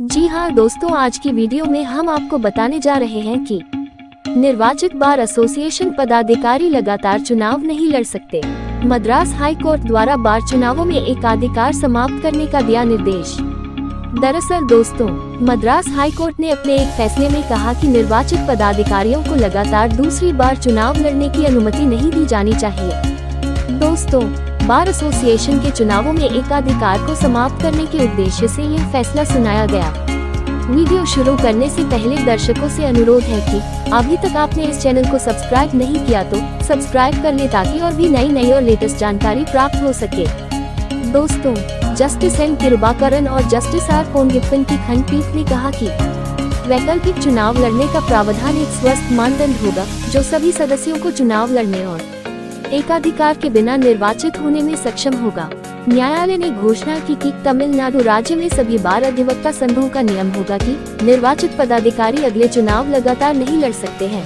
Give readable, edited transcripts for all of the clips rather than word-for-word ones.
जी हाँ दोस्तों, आज की वीडियो में हम आपको बताने जा रहे हैं कि निर्वाचित बार एसोसिएशन पदाधिकारी लगातार चुनाव नहीं लड़ सकते। मद्रास हाई कोर्ट द्वारा बार चुनावों में एकाधिकार समाप्त करने का दिया निर्देश। दरअसल दोस्तों, मद्रास हाई कोर्ट ने अपने एक फैसले में कहा कि निर्वाचित पदाधिकारियों को लगातार दूसरी बार चुनाव लड़ने की अनुमति नहीं दी जानी चाहिए। दोस्तों, बार एसोसिएशन के चुनावों में एकाधिकार को समाप्त करने के उद्देश्य से यह फैसला सुनाया गया। वीडियो शुरू करने से पहले दर्शकों से अनुरोध है कि अभी तक आपने इस चैनल को सब्सक्राइब नहीं किया तो सब्सक्राइब कर ले ताकि और भी नई और लेटेस्ट जानकारी प्राप्त हो सके। दोस्तों, जस्टिस एन कृपाकरन और जस्टिस आर पोंगिप्पन की खंडपीठ ने कहा कि वैकल्पिक चुनाव लड़ने का प्रावधान एक स्वस्थ मानदंड होगा जो सभी सदस्यों को चुनाव लड़ने और एकाधिकार के बिना निर्वाचित होने में सक्षम होगा। न्यायालय ने घोषणा की कि तमिलनाडु राज्य में सभी बार अधिवक्ता संघों का नियम होगा कि निर्वाचित पदाधिकारी अगले चुनाव लगातार नहीं लड़ सकते हैं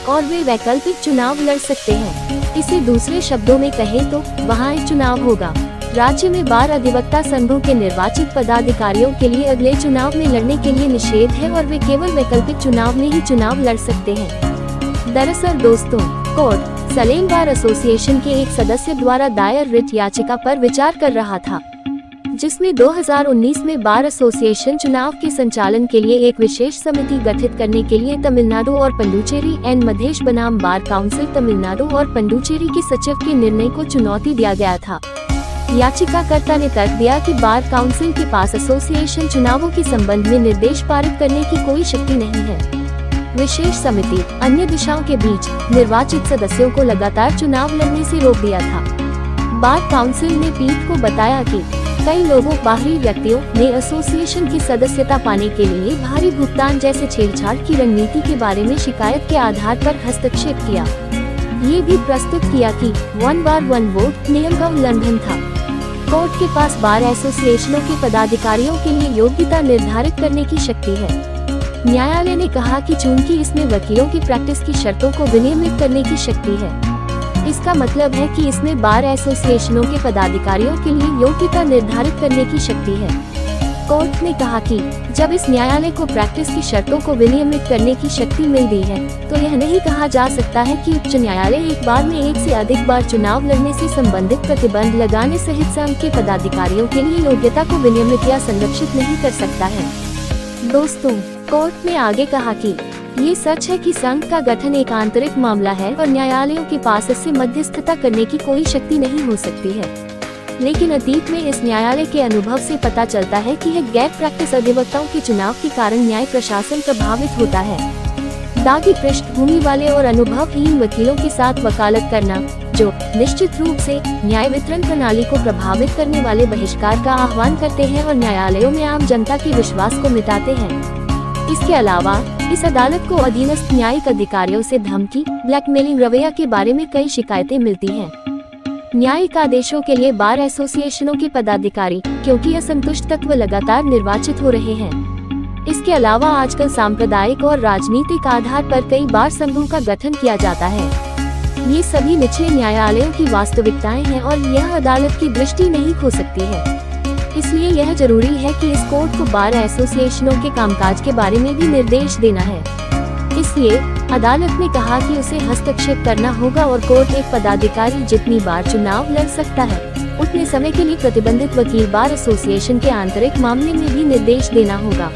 और वे वैकल्पिक चुनाव लड़ सकते हैं। इसे दूसरे शब्दों में कहें तो वहाँ एक चुनाव होगा। राज्य में बार अधिवक्ता संघों के निर्वाचित पदाधिकारियों के लिए अगले चुनाव में लड़ने के लिए निषेध है और वे केवल वैकल्पिक चुनाव में ही चुनाव लड़ सकते हैं। दरअसल दोस्तों, कोर्ट सलेम बार एसोसिएशन के एक सदस्य द्वारा दायर रिट याचिका पर विचार कर रहा था, जिसमें 2019 में बार एसोसिएशन चुनाव के संचालन के लिए एक विशेष समिति गठित करने के लिए तमिलनाडु और पुडुचेरी एन मधेश बनाम बार काउंसिल तमिलनाडु और पुडुचेरी के सचिव के निर्णय को चुनौती दिया गया था। याचिकाकर्ता ने तर्क दिया कि बार काउंसिल के पास एसोसिएशन चुनावों के संबंध में निर्देश पारित करने की कोई शक्ति नहीं है। विशेष समिति अन्य दिशाओं के बीच निर्वाचित सदस्यों को लगातार चुनाव लड़ने से रोक दिया था। बार काउंसिल ने पीठ को बताया कि कई लोगों बाहरी व्यक्तियों ने एसोसिएशन की सदस्यता पाने के लिए भारी भुगतान जैसे छेड़छाड़ की रणनीति के बारे में शिकायत के आधार पर हस्तक्षेप किया। ये भी प्रस्तुत किया कि वन बार वन वोट नियम का उल्लंघन था। कोर्ट के पास बार एसोसिएशनों के पदाधिकारियों के लिए योग्यता निर्धारित करने की शक्ति है। न्यायालय ने कहा कि चूंकि इसमें वकीलों की प्रैक्टिस की शर्तों को विनियमित करने की शक्ति है, इसका मतलब है कि इसमें बार एसोसिएशनों के पदाधिकारियों के लिए योग्यता निर्धारित करने की शक्ति है। कोर्ट ने कहा कि जब इस न्यायालय को प्रैक्टिस की शर्तों को विनियमित करने की शक्ति मिल गई है, तो यह नहीं कहा जा सकता है कि उच्च न्यायालय एक बार में एक से अधिक बार चुनाव लड़ने से संबंधित प्रतिबंध लगाने सहित संघ के पदाधिकारियों के लिए योग्यता को विनियमित या संरक्षित नहीं कर सकता है। दोस्तों, कोर्ट ने आगे कहा कि ये सच है कि संघ का गठन एक आंतरिक मामला है और न्यायालयों के पास इससे मध्यस्थता करने की कोई शक्ति नहीं हो सकती है। लेकिन अतीत में इस न्यायालय के अनुभव से पता चलता है कि यह गैर प्रैक्टिस अधिवक्ताओं के चुनाव के कारण न्याय प्रशासन प्रभावित होता है। दागी पृष्ठभूमि वाले और अनुभवहीन वकीलों के साथ वकालत करना, जो निश्चित रूप से न्याय वितरण प्रणाली को प्रभावित करने वाले बहिष्कार का आह्वान करते हैं और न्यायालयों में आम जनता के विश्वास को मिटाते हैं। इसके अलावा इस अदालत को अधीनस्थ न्यायिक अधिकारियों से धमकी, ब्लैकमेलिंग रवैया के बारे में कई शिकायतें मिलती हैं। न्यायिक आदेशों के लिए बार एसोसिएशनों के पदाधिकारी क्योंकि असंतुष्ट तत्व लगातार निर्वाचित हो रहे हैं। इसके अलावा आजकल सांप्रदायिक और राजनीतिक आधार पर कई बार संघों का गठन किया जाता है। ये सभी निचले न्यायालयों की वास्तविकताएं हैं और यह अदालत की दृष्टि नहीं खो सकती है। इसलिए यह जरूरी है कि इस कोर्ट को बार एसोसिएशनों के कामकाज के बारे में भी निर्देश देना है। इसलिए अदालत ने कहा कि उसे हस्तक्षेप करना होगा और कोर्ट एक पदाधिकारी जितनी बार चुनाव लड़ सकता है, उतने समय के लिए प्रतिबंधित वकील बार एसोसिएशन के आंतरिक मामले में भी निर्देश देना होगा।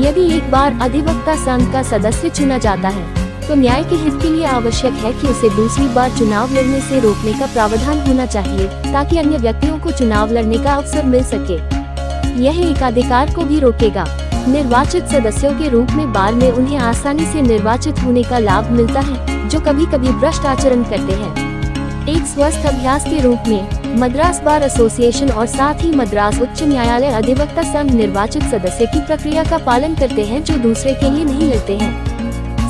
यदि एक बार अधिवक्ता संघ का सदस्य चुना जाता है, तो न्याय के हित के लिए आवश्यक है कि उसे दूसरी बार चुनाव लड़ने से रोकने का प्रावधान होना चाहिए, ताकि अन्य व्यक्तियों को चुनाव लड़ने का अवसर मिल सके। यह एकाधिकार को भी रोकेगा। निर्वाचित सदस्यों के रूप में बार में उन्हें आसानी से निर्वाचित होने का लाभ मिलता है, जो कभी कभी भ्रष्ट आचरण करते हैं। एक स्वस्थ अभ्यास के रूप में मद्रास बार एसोसिएशन और साथ ही मद्रास उच्च न्यायालय अधिवक्ता संघ निर्वाचित सदस्य की प्रक्रिया का पालन करते हैं जो दूसरे के लिए नहीं लड़ते हैं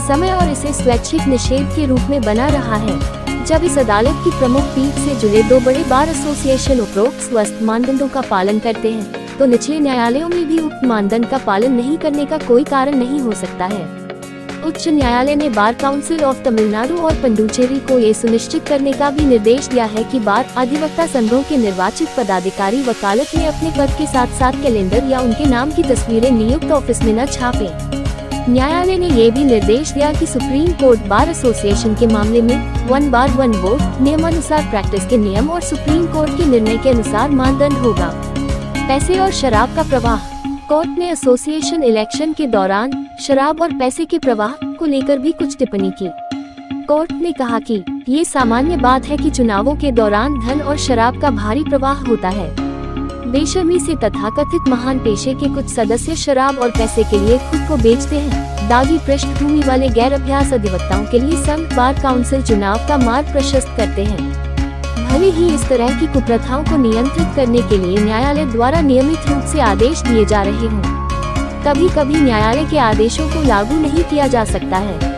समय और इसे स्वैच्छिक निषेध के रूप में बना रहा है। जब इस अदालत की प्रमुख पीठ से जुड़े दो बड़े बार एसोसिएशन उपरोक्त स्वस्थ मानदंडों का पालन करते हैं, तो निचले न्यायालयों में भी उक्त मानदंड का पालन नहीं करने का कोई कारण नहीं हो सकता है। उच्च न्यायालय ने बार काउंसिल ऑफ तमिलनाडु और पुडुचेरी को ये सुनिश्चित करने का भी निर्देश दिया है कि बार अधिवक्ता संघों के निर्वाचित पदाधिकारी वकालत में अपने पद के साथ साथ कैलेंडर या उनके नाम की तस्वीरें नियुक्त ऑफिस में न छापें। न्यायालय ने ये भी निर्देश दिया कि सुप्रीम कोर्ट बार एसोसिएशन के मामले में 1 बार 1 वोट नियमानुसार प्रैक्टिस के नियम और सुप्रीम कोर्ट के निर्णय के अनुसार मानदंड होगा। पैसे और शराब का प्रवाह। कोर्ट ने एसोसिएशन इलेक्शन के दौरान शराब और पैसे के प्रवाह को लेकर भी कुछ टिप्पणी की। कोर्ट ने कहा कि ये सामान्य बात है कि चुनावों के दौरान धन और शराब का भारी प्रवाह होता है। बेशर्मी से तथाकथित महान पेशे के कुछ सदस्य शराब और पैसे के लिए खुद को बेचते हैं। दागी पृष्ठभूमि वाले गैर अभ्यास अधिवक्ताओं के लिए संघ बार काउंसिल चुनाव का मार्ग प्रशस्त करते हैं। भले ही इस तरह की कुप्रथाओं को नियंत्रित करने के लिए न्यायालय द्वारा नियमित रूप से आदेश दिए जा रहे हों, कभी कभी न्यायालय के आदेशों को लागू नहीं किया जा सकता है।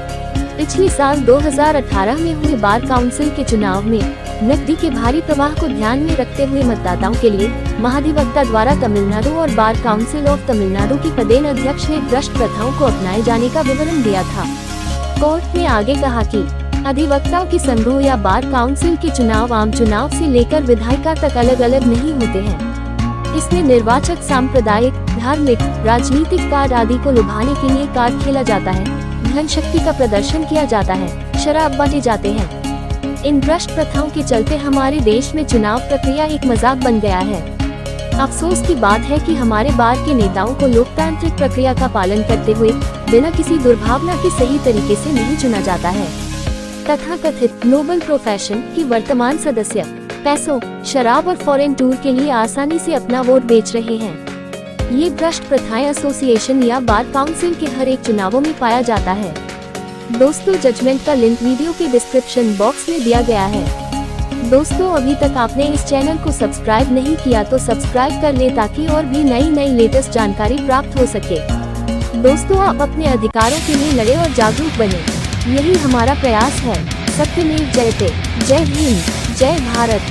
पिछले साल 2018 में हुए बार काउंसिल के चुनाव में नकदी के भारी प्रवाह को ध्यान में रखते हुए मतदाताओं के लिए महाधिवक्ता द्वारा तमिलनाडु और बार काउंसिल ऑफ तमिलनाडु की पदेन अध्यक्ष ने भ्रष्ट प्रथाओं को अपनाए जाने का विवरण दिया था। कोर्ट ने आगे कहा कि अधिवक्ताओं की संघों या बार काउंसिल के चुनाव आम चुनाव से लेकर विधायिका तक अलग अलग नहीं होते हैं। इसमें निर्वाचक सांप्रदायिक, धार्मिक, राजनीतिक कार्ड आदि को लुभाने के लिए कार्ड खेला जाता है, धन शक्ति का प्रदर्शन किया जाता है, शराब बांटे जाते हैं। इन भ्रष्ट प्रथाओं के चलते हमारे देश में चुनाव प्रक्रिया एक मजाक बन गया है। अफसोस की बात है कि हमारे बार के नेताओं को लोकतांत्रिक प्रक्रिया का पालन करते हुए बिना किसी दुर्भावना के सही तरीके से नहीं चुना जाता है। तथाकथित नोबल प्रोफेशन की वर्तमान सदस्य पैसों, शराब और फॉरेन टूर के लिए आसानी से अपना वोट बेच रहे हैं। ये भ्रष्ट प्रथाएं एसोसिएशन या बार काउंसिल के हर एक चुनावों में पाया जाता है। दोस्तों, जजमेंट का लिंक वीडियो के डिस्क्रिप्शन बॉक्स में दिया गया है। दोस्तों, अभी तक आपने इस चैनल को सब्सक्राइब नहीं किया तो सब्सक्राइब कर ले ताकि और भी नई लेटेस्ट जानकारी प्राप्त हो सके। दोस्तों, आप अपने अधिकारों के लिए लड़े और जागरूक बने, यही हमारा प्रयास है। सत्यमेव जयते। जय हिंद, जय भारत।